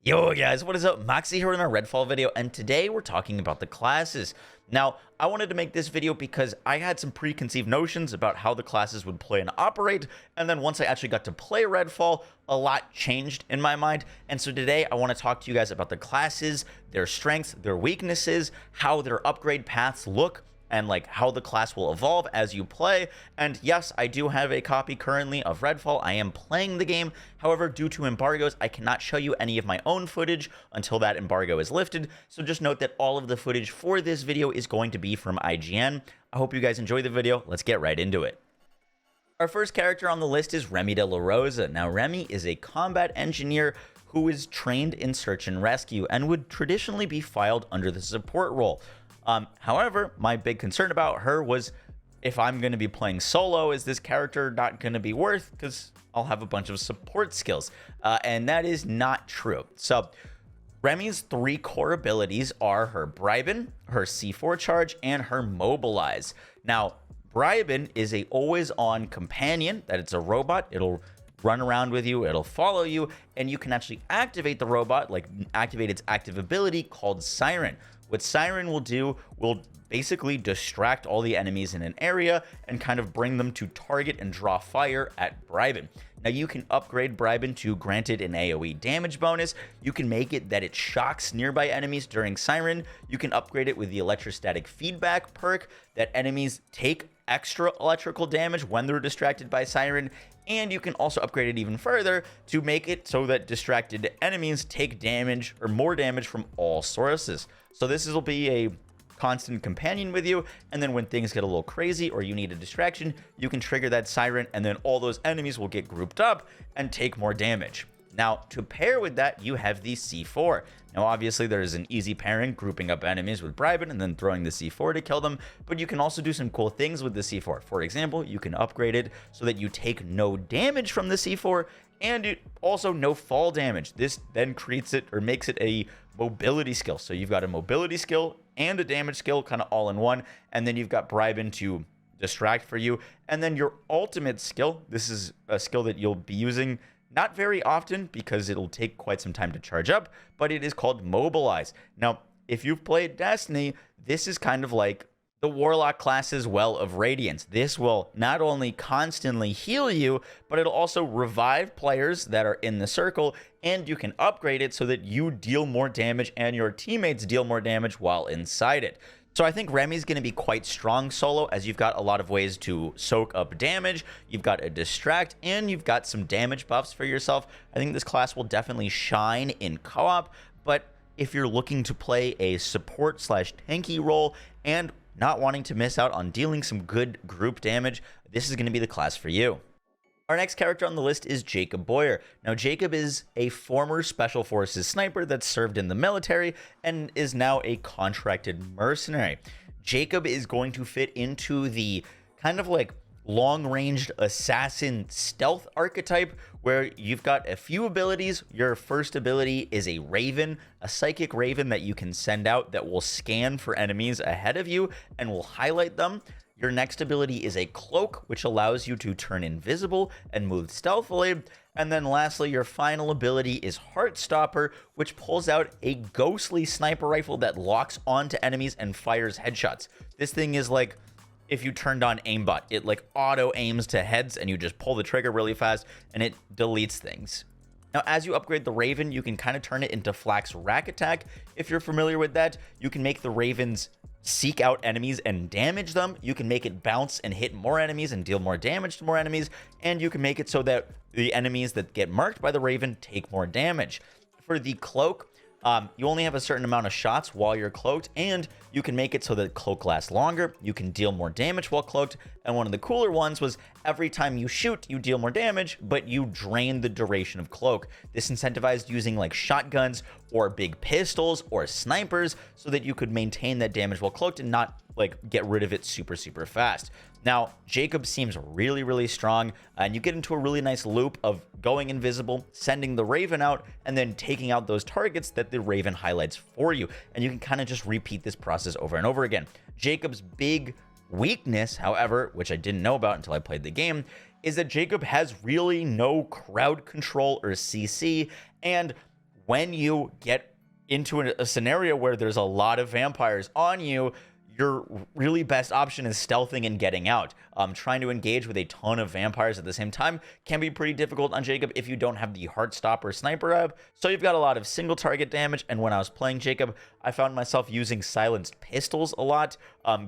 Yo guys, what is up? Moxie here in our Redfall video, and today we're talking about the classes. Now, I wanted to make this video because I had some preconceived notions about how the classes would play and operate, and then once I actually got to play Redfall, a lot changed in my mind. And so today I want to talk to you guys about the classes, their strengths, their weaknesses, how their upgrade paths look, and like how the class will evolve as you play. And yes, I do have a copy currently of Redfall. I am playing the game. However, due to embargoes, I cannot show you any of my own footage until that embargo is lifted. So just note that all of the footage for this video is going to be from IGN. I hope you guys enjoy the video. Let's get right into it. Our first character on the list is Remi de la Rosa. Now, Remi is a combat engineer who is trained in search and rescue and would traditionally be filed under the support role. However, my big concern about her was, if I'm going to be playing solo, is this character not going to be worth, because I'll have a bunch of support skills, and that is not true. So Remi's three core abilities are her Bribin, her C4 charge, and her Mobilize. Now, Bribin is a always-on companion, that it's a robot. It'll run around with you, it'll follow you, and you can actually activate the robot, like activate its active ability called Siren. What Siren will do will basically distract all the enemies in an area and kind of bring them to target and draw fire at Bribin. Now, you can upgrade Bribin to granted an AoE damage bonus. You can make it that it shocks nearby enemies during Siren. You can upgrade it with the electrostatic feedback perk, that enemies take extra electrical damage when they're distracted by Siren. And you can also upgrade it even further to make it so that distracted enemies take damage or more damage from all sources. So this will be a constant companion with you, and then when things get a little crazy or you need a distraction, you can trigger that Siren, and then all those enemies will get grouped up and take more damage. Now, to pair with that, you have the C4. Now, obviously, there's an easy pairing, grouping up enemies with Bribin and then throwing the C4 to kill them, but you can also do some cool things with the C4. For example, you can upgrade it so that you take no damage from the C4, and also no fall damage. This then creates it, or makes it, a mobility skill. So you've got a mobility skill and a damage skill kind of all in one, and then you've got Bribin to distract for you, and then your ultimate skill, this is a skill that you'll be using not very often because it'll take quite some time to charge up, but it is called Mobilize. Now, if you've played Destiny, this is kind of like the Warlock class's Well of Radiance. This will not only constantly heal you, but it'll also revive players that are in the circle, and you can upgrade it so that you deal more damage and your teammates deal more damage while inside it. So I think Remi's going to be quite strong solo, as you've got a lot of ways to soak up damage, you've got a distract, and you've got some damage buffs for yourself. I think this class will definitely shine in co-op, but if you're looking to play a support slash tanky role and not wanting to miss out on dealing some good group damage, this is going to be the class for you. Our next character on the list is Jacob Boyer. Now, Jacob is a former Special Forces sniper that served in the military and is now a contracted mercenary. Jacob is going to fit into the kind of like long-ranged assassin stealth archetype, where you've got a few abilities. Your first ability is a raven, a psychic raven that you can send out that will scan for enemies ahead of you and will highlight them. Your next ability is a cloak, which allows you to turn invisible and move stealthily. And then lastly, your final ability is Heartstopper, which pulls out a ghostly sniper rifle that locks onto enemies and fires headshots. This thing is like if you turned on aimbot. It like auto aims to heads, and you just pull the trigger really fast and it deletes things. Now, as you upgrade the Raven, you can kind of turn it into Flak's Rack Attack. If you're familiar with that, you can make the Ravens seek out enemies and damage them. You can make it bounce and hit more enemies and deal more damage to more enemies. And you can make it so that the enemies that get marked by the Raven take more damage. For the cloak, you only have a certain amount of shots while you're cloaked, and you can make it so that cloak lasts longer. You can deal more damage while cloaked, and one of the cooler ones was every time you shoot, you deal more damage, but you drain the duration of cloak. This incentivized using like shotguns or big pistols or snipers so that you could maintain that damage while cloaked and not like get rid of it super fast. Now, Jacob seems really strong, and you get into a really nice loop of going invisible, sending the Raven out, and then taking out those targets that the Raven highlights for you. And you can kind of just repeat this process over and over again. Jacob's big weakness, however, which I didn't know about until I played the game, is that Jacob has really no crowd control or CC, and when you get into a scenario where there's a lot of vampires on you, your really best option is stealthing and getting out. Trying to engage with a ton of vampires at the same time can be pretty difficult on Jacob if you don't have the Heartstopper sniper up. So you've got a lot of single target damage, and when I was playing Jacob, I found myself using silenced pistols a lot,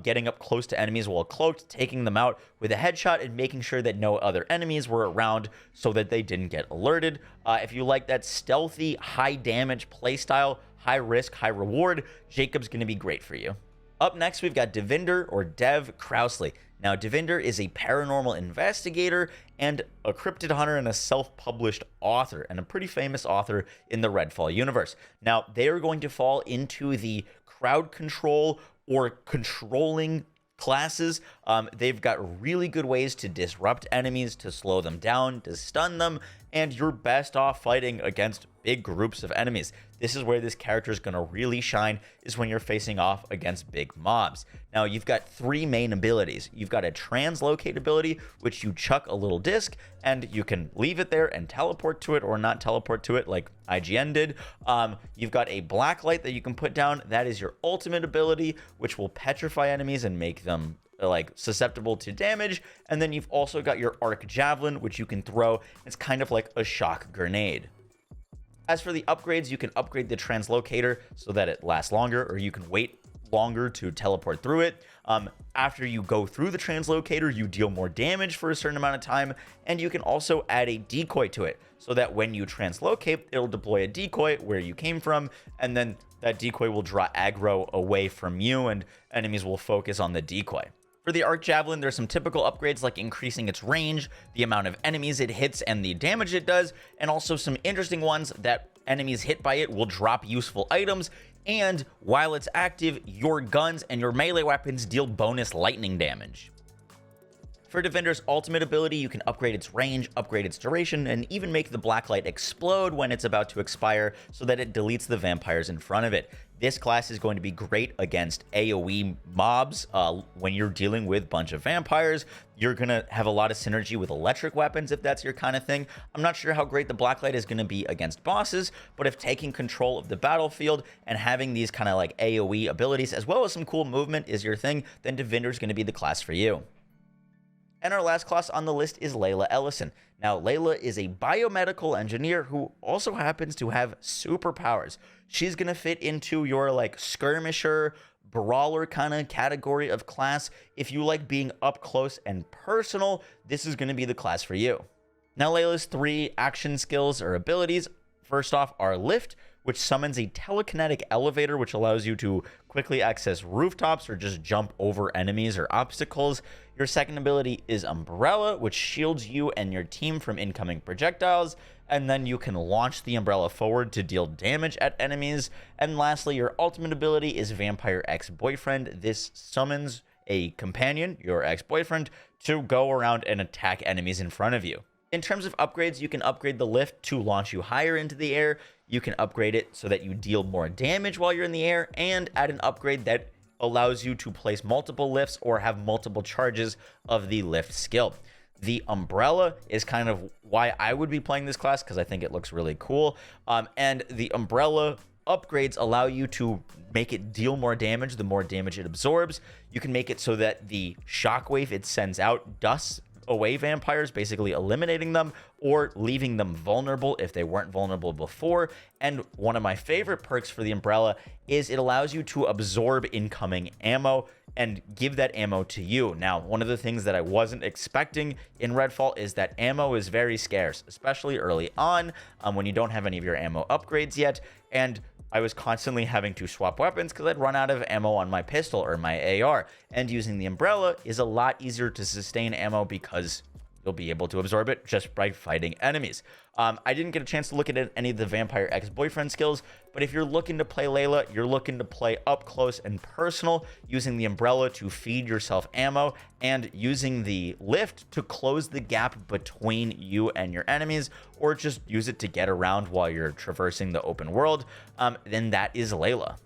getting up close to enemies while cloaked, taking them out with a headshot, and making sure that no other enemies were around so that they didn't get alerted. If you like that stealthy, high damage playstyle, high risk, high reward, Jacob's going to be great for you. Up next, we've got Devinder, or Dev Krausley. Now, Devinder is a paranormal investigator and a cryptid hunter and a self-published author, and a pretty famous author in the Redfall universe. Now, they are going to fall into the crowd control or controlling classes. They've got really good ways to disrupt enemies, to slow them down, to stun them, and you're best off fighting against big groups of enemies. This is where this character is going to really shine, is when you're facing off against big mobs. Now, you've got three main abilities. You've got a translocate ability, which you chuck a little disc, and you can leave it there and teleport to it or not teleport to it like IGN did. You've got a black light that you can put down. That is your ultimate ability, which will petrify enemies and make them like susceptible to damage. And then you've also got your arc javelin, which you can throw. It's kind of like a shock grenade. As for the upgrades, you can upgrade the translocator so that it lasts longer, or you can wait longer to teleport through it. After you go through the translocator, you deal more damage for a certain amount of time, and you can also add a decoy to it so that when you translocate, it'll deploy a decoy where you came from, and then that decoy will draw aggro away from you, and enemies will focus on the decoy. For the Arc Javelin, there's some typical upgrades like increasing its range, the amount of enemies it hits, and the damage it does, and also some interesting ones that enemies hit by it will drop useful items, and while it's active, your guns and your melee weapons deal bonus lightning damage. For Devinder's ultimate ability, you can upgrade its range, upgrade its duration, and even make the black light explode when it's about to expire so that it deletes the vampires in front of it. This class is going to be great against AoE mobs. When you're dealing with a bunch of vampires, you're going to have a lot of synergy with electric weapons if that's your kind of thing. I'm not sure how great the blacklight is going to be against bosses, but if taking control of the battlefield and having these kind of like AoE abilities as well as some cool movement is your thing, then Devinder's going to be the class for you. And our last class on the list is Layla Ellison. Now, Layla is a biomedical engineer who also happens to have superpowers. She's going to fit into your like skirmisher, brawler kind of category of class. If you like being up close and personal, this is going to be the class for you. Now, Layla's three action skills or abilities, first off, are Lift, which summons a telekinetic elevator, which allows you to quickly access rooftops or just jump over enemies or obstacles. Your second ability is Umbrella, which shields you and your team from incoming projectiles, and then you can launch the umbrella forward to deal damage at enemies. And lastly, your ultimate ability is Vampire Ex-Boyfriend. This summons a companion, your ex-boyfriend, to go around and attack enemies in front of you. In terms of upgrades, you can upgrade the Lift to launch you higher into the air. You can upgrade it so that you deal more damage while you're in the air, and add an upgrade that allows you to place multiple lifts or have multiple charges of the Lift skill. The Umbrella is kind of why I would be playing this class, because I think it looks really cool. And the Umbrella upgrades allow you to make it deal more damage the more damage it absorbs. You can make it so that the shockwave it sends out dusts away vampires, basically eliminating them or leaving them vulnerable if they weren't vulnerable before. And one of my favorite perks for the Umbrella is it allows you to absorb incoming ammo and give that ammo to you. Now, one of the things that I wasn't expecting in Redfall is that ammo is very scarce, especially early on when you don't have any of your ammo upgrades yet. And I was constantly having to swap weapons because I'd run out of ammo on my pistol or my AR. And using the Umbrella is a lot easier to sustain ammo because you'll be able to absorb it just by fighting enemies. I didn't get a chance to look at any of the Vampire Ex-Boyfriend skills, but if you're looking to play Layla, you're looking to play up close and personal, using the Umbrella to feed yourself ammo, and using the Lift to close the gap between you and your enemies, or just use it to get around while you're traversing the open world, then that is Layla.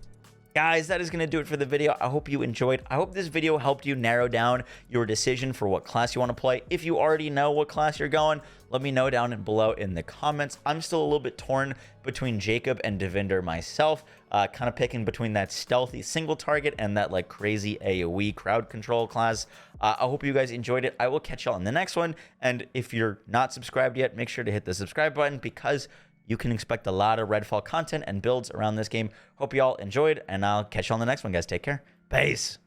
Guys, that is going to do it for the video. I hope you enjoyed. I hope this video helped you narrow down your decision for what class you want to play. If you already know what class you're going, let me know down below in the comments. I'm still a little bit torn between Jacob and Devinder myself, kind of picking between that stealthy single target and that like crazy AoE crowd control class. I hope you guys enjoyed it. I will catch y'all in the next one. And if you're not subscribed yet, make sure to hit the subscribe button because you can expect a lot of Redfall content and builds around this game. Hope you all enjoyed, and I'll catch you on the next one, guys. Take care. Peace.